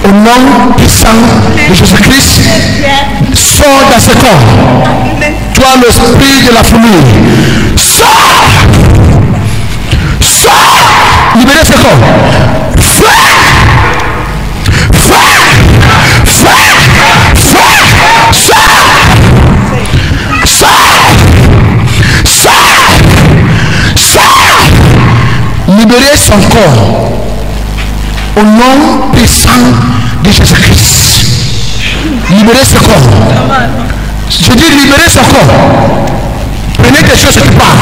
Au nom puissant de Jésus-Christ, sors dans ce corps. Toi, l'esprit de la famille, sors! Sors! Libérez ce corps. Fais! Libérer son corps au nom puissant de Jésus-Christ. Libérer ce corps. Je dis libérer ce corps. Prenez quelque chose et tout part.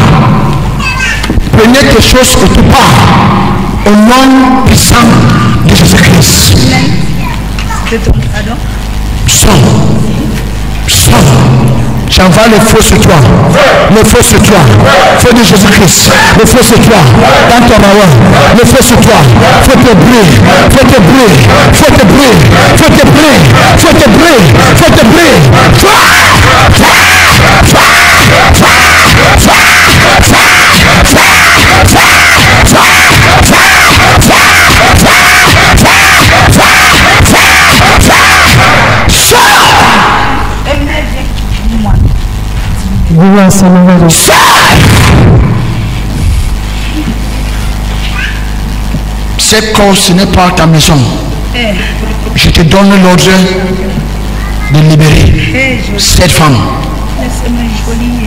Prenez quelque chose et tout part. Au nom puissant de Jésus-Christ. Sors. Sors. J'envoie le feu sur toi. Le feu sur toi. Feu de Jésus-Christ. Le feu sur toi. Dans ton maman. Le feu sur toi. Feu te brûler. Feu te brûler. Feu te brûler. Feu te brûler. Feu te brûler. Feu te brûler. Ce corps, ce n'est pas ta maison. Je te donne l'ordre de libérer cette femme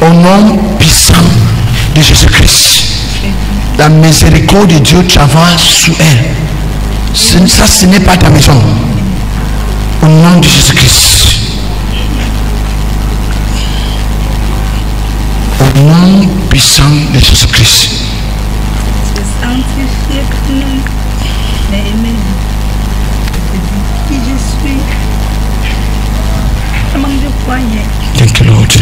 au nom puissant de Jésus-Christ. La miséricorde de Dieu travaille sur elle. Ça, ce n'est pas ta maison. Au nom de Jésus-Christ. Au nom puissant de Jésus-Christ. Thank you, Lord.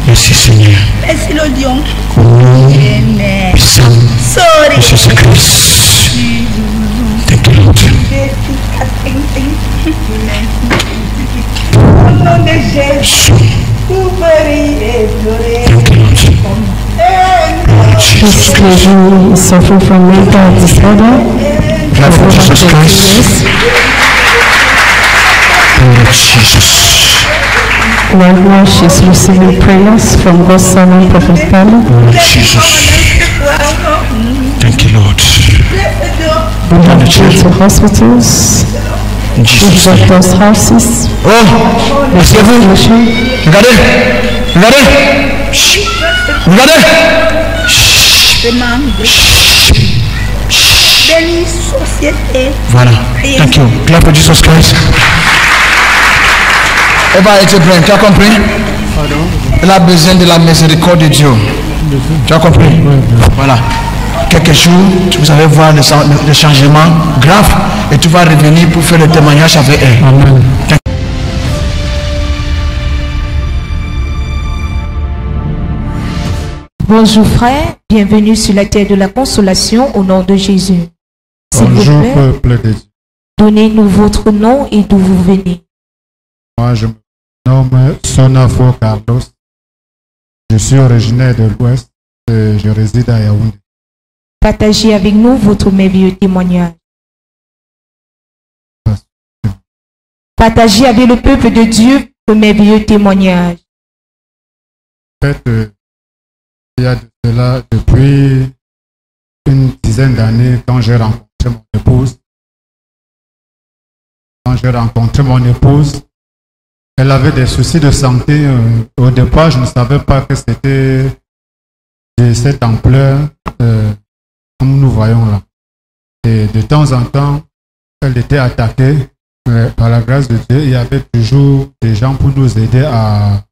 Merci, Seigneur. Merci, le Dieu. Au nom puissant de Jésus-Christ. Thank you, Lord. Au nom de Jésus. This lady is suffering from mental disorder. Clap for Jesus Christ. Lord Jesus. Right now she's receiving prayers from God's servant Prophet Pali. Lord Jesus. Thank you, Lord. We have been to hospitals, In Jesus' name. doctors' houses. Oh, asseyez-vous. Regardez. Regardez. Chut. Regardez. Voilà. Thank you. Clap for Jesus Christ. Elle va être pleine. Tu as compris? Elle a besoin de la miséricorde de Dieu. Tu as compris? Voilà. Quelques jours, vous allez voir le changement grave et tu vas revenir pour faire le témoignage avec elle. Amen. Bonjour frère, bienvenue sur la terre de la consolation au nom de Jésus. S'il vous Bonjour plaît, peuple de Dieu. donnez-nous votre nom et d'où vous venez. Moi je me nomme Sonafo Carlos. Je suis originaire de l'Ouest et je réside à Yaoundé. Partagez avec nous votre merveilleux témoignage. Partagez avec le peuple de Dieu votre merveilleux témoignage. En fait, il y a de cela depuis une dizaine d'années quand j'ai rencontré mon épouse. Quand j'ai rencontré mon épouse, elle avait des soucis de santé. Au départ, je ne savais pas que c'était de cette ampleur comme nous voyons là. Et de temps en temps, elle était attaquée. Par la grâce de Dieu, il y avait toujours des gens pour nous aider à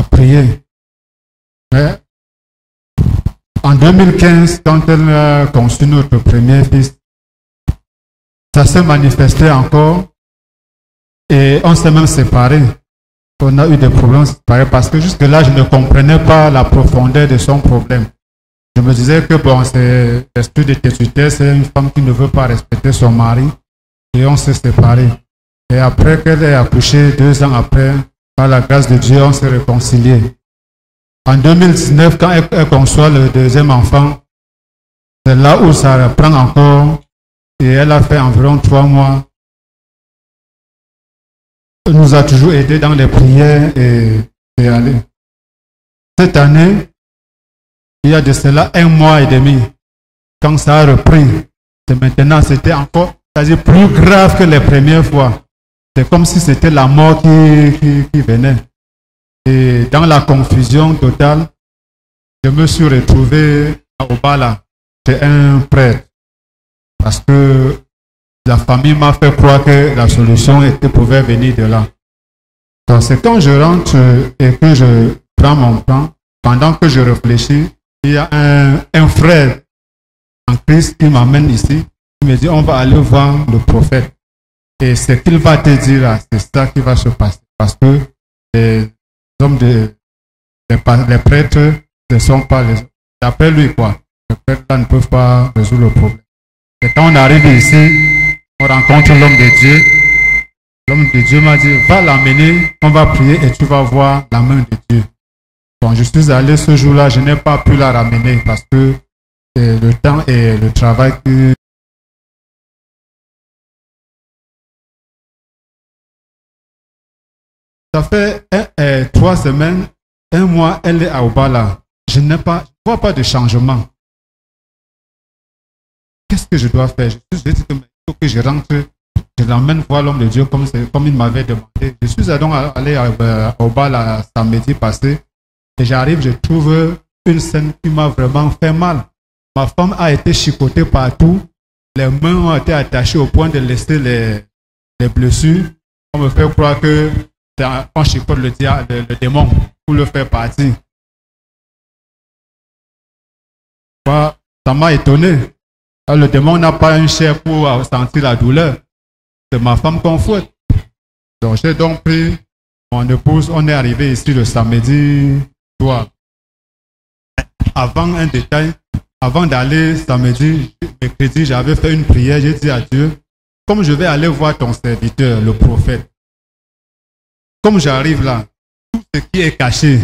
prier. Mais en 2015, quand elle a conçu notre premier fils, ça s'est manifesté encore et on s'est même séparés. On a eu des problèmes séparés parce que jusque-là, je ne comprenais pas la profondeur de son problème. Je me disais que bon, c'est l'esprit de tétuité, c'est une femme qui ne veut pas respecter son mari et on s'est séparés. Et après qu'elle ait accouché, 2 ans après, par la grâce de Dieu, on s'est réconciliés. En 2019, quand elle conçoit le deuxième enfant, c'est là où ça prend encore et elle a fait environ 3 mois. Elle nous a toujours aidés dans les prières et aller. Cette année, il y a de cela 1 mois et demi, quand ça a repris, et maintenant c'était encore, c'est-à-dire plus grave que les premières fois. C'est comme si c'était la mort qui venait. Et dans la confusion totale, je me suis retrouvé à Obala, chez un prêtre, parce que la famille m'a fait croire que la solution pouvait venir de là. Donc c'est quand je rentre et que je prends mon temps, pendant que je réfléchis, il y a un frère en Christ qui m'amène ici, qui me dit on va aller voir le prophète. Et ce qu'il va te dire là, c'est ça qui va se passer. Parce que les hommes les prêtres ne sont pas les... D'après lui quoi, les prêtres là ne peuvent pas résoudre le problème. Et quand on arrive ici, on rencontre l'homme de Dieu. L'homme de Dieu m'a dit, va l'amener, on va prier et tu vas voir la main de Dieu. Quand je suis allé ce jour-là, je n'ai pas pu la ramener parce que le temps et le travail que... Ça fait 3 semaines, 1 mois, elle est à Obala. Je ne vois pas de changement. Qu'est-ce que je dois faire? Je dit que il faut que je rentre, je l'emmène voir l'homme de Dieu comme il m'avait demandé. Je suis donc allé à Obala samedi passé et j'arrive, je trouve une scène qui m'a vraiment fait mal. Ma femme a été chicotée partout, les mains ont été attachées au point de laisser les blessures. On me fait croire que on chicote le démon pour le faire partir. Ça m'a étonné. Le démon n'a pas une chair pour sentir la douleur. C'est ma femme qu'on fouette. Donc j'ai donc pris mon épouse, on est arrivé ici le samedi soir. Avant un détail, avant d'aller samedi, mercredi, j'avais fait une prière, j'ai dit à Dieu, comme je vais aller voir ton serviteur, le prophète, comme j'arrive là, tout ce qui est caché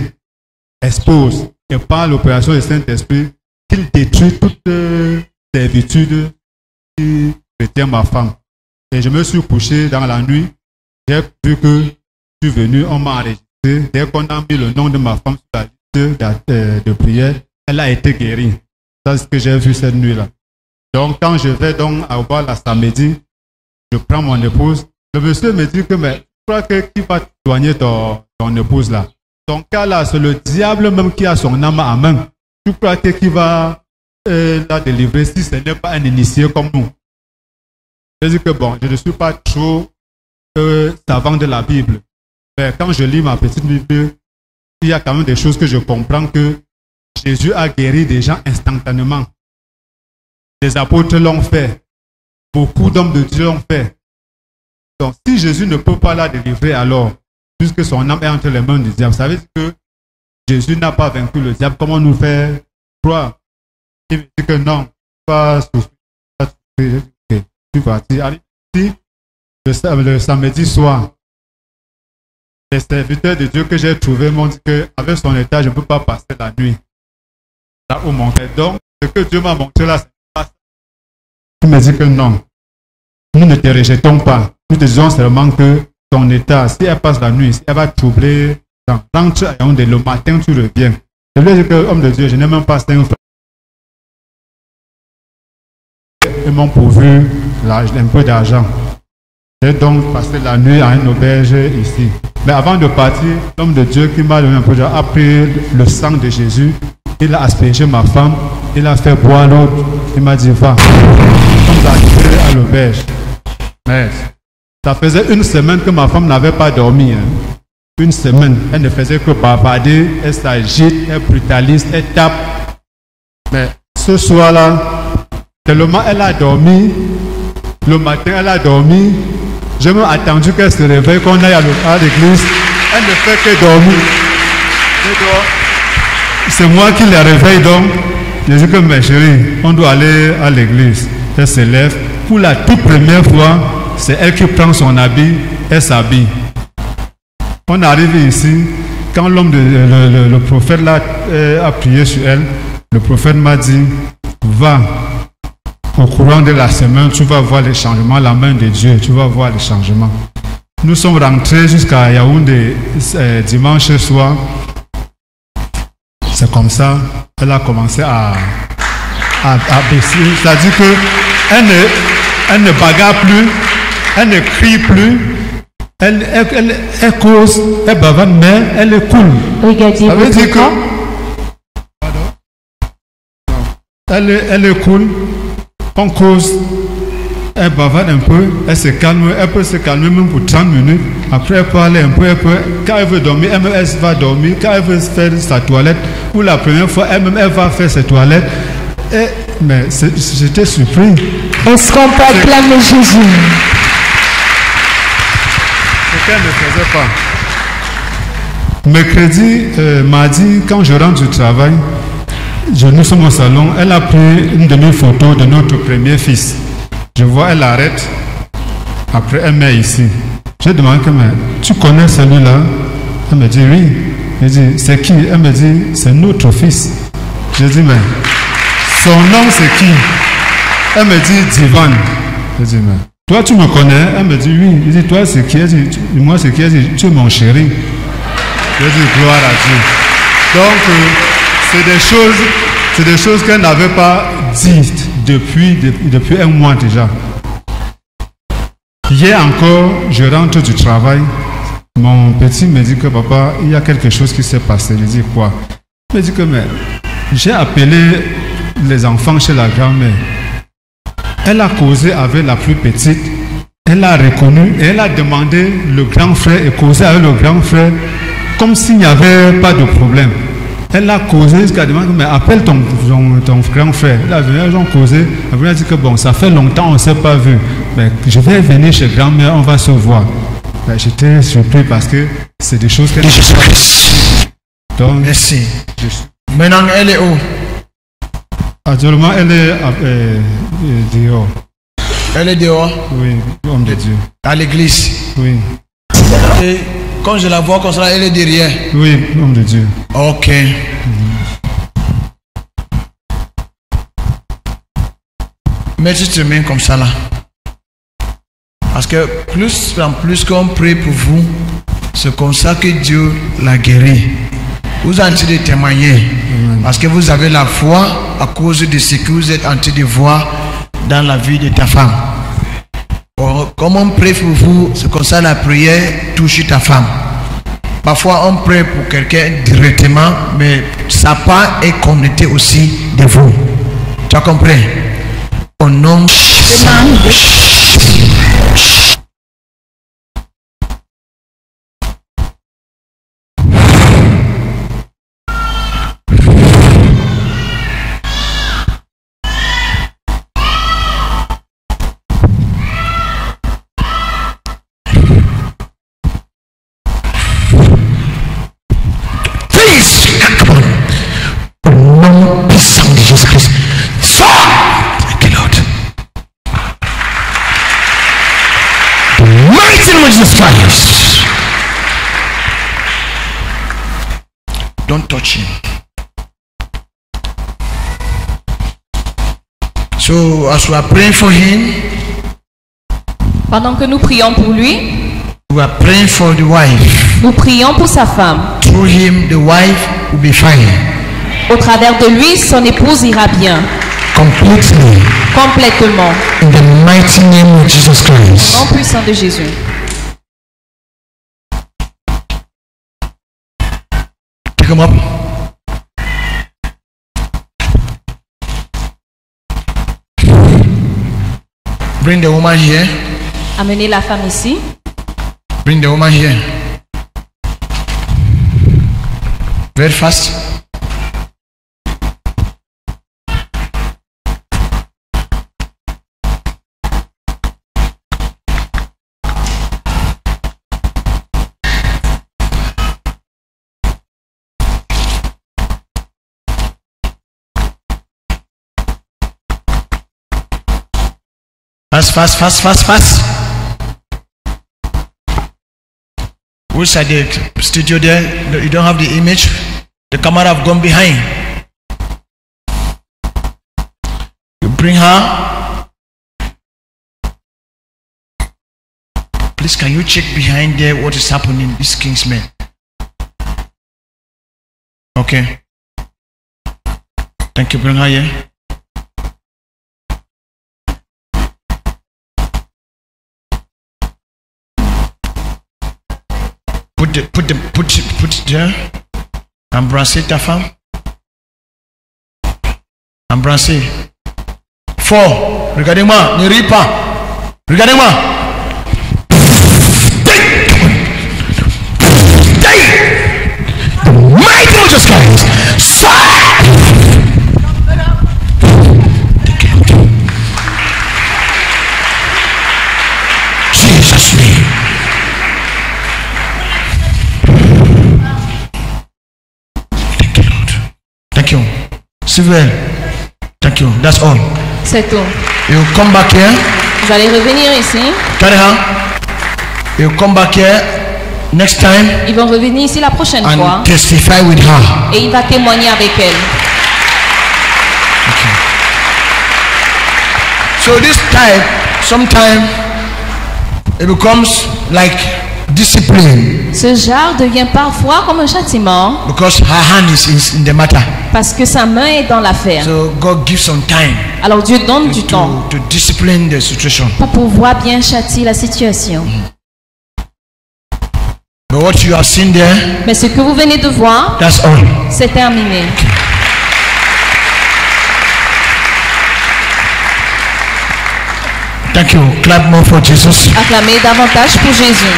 expose, et par l'opération du Saint-Esprit, qu'il détruit toutes les virtudes qui retiennent ma femme. Et je me suis couché dans la nuit, j'ai vu que je suis venu, on m'a enregistré. Dès qu'on a mis le nom de ma femme sur la liste de prière, elle a été guérie. C'est ce que j'ai vu cette nuit-là. Donc quand je vais donc à Obala samedi, je prends mon épouse. Le monsieur me dit que mais je crois que qui va soigner ton épouse là? Ton cas là, c'est le diable même qui a son âme à main. Tu crois que qui va la délivrer si ce n'est pas un initié comme nous? Je dis que bon, je ne suis pas trop savant de la Bible. Mais quand je lis ma petite Bible, il y a quand même des choses que je comprends que Jésus a guéri des gens instantanément. Les apôtres l'ont fait. Beaucoup d'hommes de Dieu l'ont fait. Donc si Jésus ne peut pas la délivrer alors, puisque son âme est entre les mains du diable, ça veut dire que Jésus n'a pas vaincu le diable. Comment nous faire croire? Il me dit que non, pas souffrir. Je suis parti. Allez, le samedi soir, les serviteurs de Dieu que j'ai trouvés m'ont dit qu'avec son état, je ne peux pas passer la nuit. Là où mon père. Donc, ce que Dieu m'a montré là, c'est pas ça. Il me dit que non, nous ne te rejetons pas. Nous te disons seulement que ton état, si elle passe la nuit, si elle va troubler, rentre à Yaoundé, le matin tu reviens. Je lui ai dit que, homme de Dieu, je n'ai même pas 5 francs. Ils m'ont pourvu un peu d'argent. J'ai donc passé la nuit à une auberge ici. Mais avant de partir, l'homme de Dieu qui m'a donné un peu d'argent a pris le sang de Jésus. Il a aspergé ma femme. Il a fait boire l'autre. Il m'a dit, va. On va arriver à l'auberge. Mais ça faisait 1 semaine que ma femme n'avait pas dormi. Hein. 1 semaine. Elle ne faisait que bavarder. Elle s'agite, elle brutalise, elle tape. Mais ce soir-là, tellement elle a dormi, le matin elle a dormi, j'ai même attendu qu'elle se réveille, qu'on aille à l'église, elle ne fait que dormir. C'est moi qui la réveille donc, je dis que mes chéris, on doit aller à l'église. Elle se lève, pour la toute première fois, c'est elle qui prend son habit, elle s'habille. On arrive ici, quand l'homme le prophète là, a prié sur elle, le prophète m'a dit, va. au courant de la semaine, tu vas voir les changements, la main de Dieu, tu vas voir les changements. Nous sommes rentrés jusqu'à Yaoundé dimanche soir. C'est comme ça, elle a commencé à baisser. C'est-à-dire qu'elle ne bagarre plus, elle ne crie plus, elle cause, elle bavarde, mais elle est cool. Regardez Ça veut votre dire que corps. elle est cool, on cause, elle bavarde un peu, elle se calme, elle peut se calmer même pour 30 minutes. Après, elle peut aller un peu, quand elle veut dormir, elle va dormir. Quand elle veut faire sa toilette, pour la première fois, elle va faire sa toilette. Mais j'étais surpris. Est-ce qu'on peut acclamer Jésus? Ce qu'elle ne faisait pas. Mercredi, mardi, quand je rentre du travail, nous sommes au salon, elle a pris une demi-photo de notre premier fils. Je vois, elle arrête. Après, elle met ici. J'ai demandé, mais tu connais celui-là? Elle me dit, oui. Je dis, c'est qui? Elle me dit, c'est notre fils. Je dis, mais son nom c'est qui? Elle me dit, Divan. Je dis, mais toi tu me connais? Elle me dit, oui. Je dis, toi c'est qui? Elle dit, moi c'est qui? Elle dit, tu es mon chéri. Je dis, gloire à Dieu. Donc, c'est des choses qu'elle n'avait pas dites depuis un mois déjà. Hier encore, je rentre du travail. Mon petit me dit que papa, il y a quelque chose qui s'est passé. Je dis quoi? Il me dit que mais j'ai appelé les enfants chez la grand-mère. Elle a causé avec la plus petite. Elle a reconnu et elle a demandé le grand frère et causé avec le grand frère comme s'il n'y avait pas de problème. Elle a causé jusqu'à demander, mais appelle ton grand frère. Elle a venu, ils ont causé. Elle a dit que bon, ça fait longtemps, on ne s'est pas vu. Mais je vais venir chez grand-mère, on va se voir. J'étais surpris parce que c'est des choses qu'elle De Jésus-Christ. Donc, Merci. Maintenant, elle est où? actuellement, elle est dehors. Elle est dehors, Oui, homme de Dieu. à l'église. Oui, Et quand je la vois comme ça, elle est derrière. oui, homme de Dieu. Ok. Mettez tes mains comme ça là. Parce que plus en plus qu'on prie pour vous, c'est comme ça que Dieu l'a guéri. Vous êtes en train de témoigner. Parce que vous avez la foi à cause de ce que vous êtes en train de voir dans la vie de ta femme. Comme on prie pour vous, c'est comme ça la prière touche ta femme. Parfois on prie pour quelqu'un directement, mais sa part est connectée aussi de vous. Tu as compris? Au nom de Jésus-Christ. Sors! Thank you, Lord. Mighty name of Jesus Christ. Don't touch him. So as we are praying for him, Pendant que nous prions pour lui, we are praying for the wife. nous prions pour sa femme. Through him, the wife will be fine. Au travers de lui, son épouse ira bien, Completely. complètement, In the mighty name of Jesus Christ. au nom puissant de Jésus. Pick him up. Bring the woman here. Amenez la femme ici. Bring the woman here. Very fast. Fast. Which side the studio there? You don't have the image. The camera have gone behind. You bring her. Please, can you check behind there what is happening? These kingsmen. Okay. Thank you. Bring her here. Put it there. Embrassez ta femme. Embrassez. Fort. Regardez-moi. Ne ris pas. Regardez-moi. The mighty name of Jesus Christ. Jesus' name. Thank you, Lord. Thank you. Sylvain. Thank you. That's all. C'est tout. You come back here. Vous allez revenir ici. Kariha. You come back here next time. Ils vont revenir ici la prochaine fois. And testify with her. Et il va témoigner avec elle. Okay. So this type, sometimes it becomes like discipline. Ce genre devient parfois comme un châtiment. Because her hand is in the matter. Parce que sa main est dans l'affaire. So God gives some time. Alors Dieu donne du temps to discipline the situation. pour pouvoir bien châtier la situation. But what you have seen there, Mais ce que vous venez de voir, that's all. c'est terminé. Thank you. Clap more for Jesus. Acclamez davantage pour Jésus.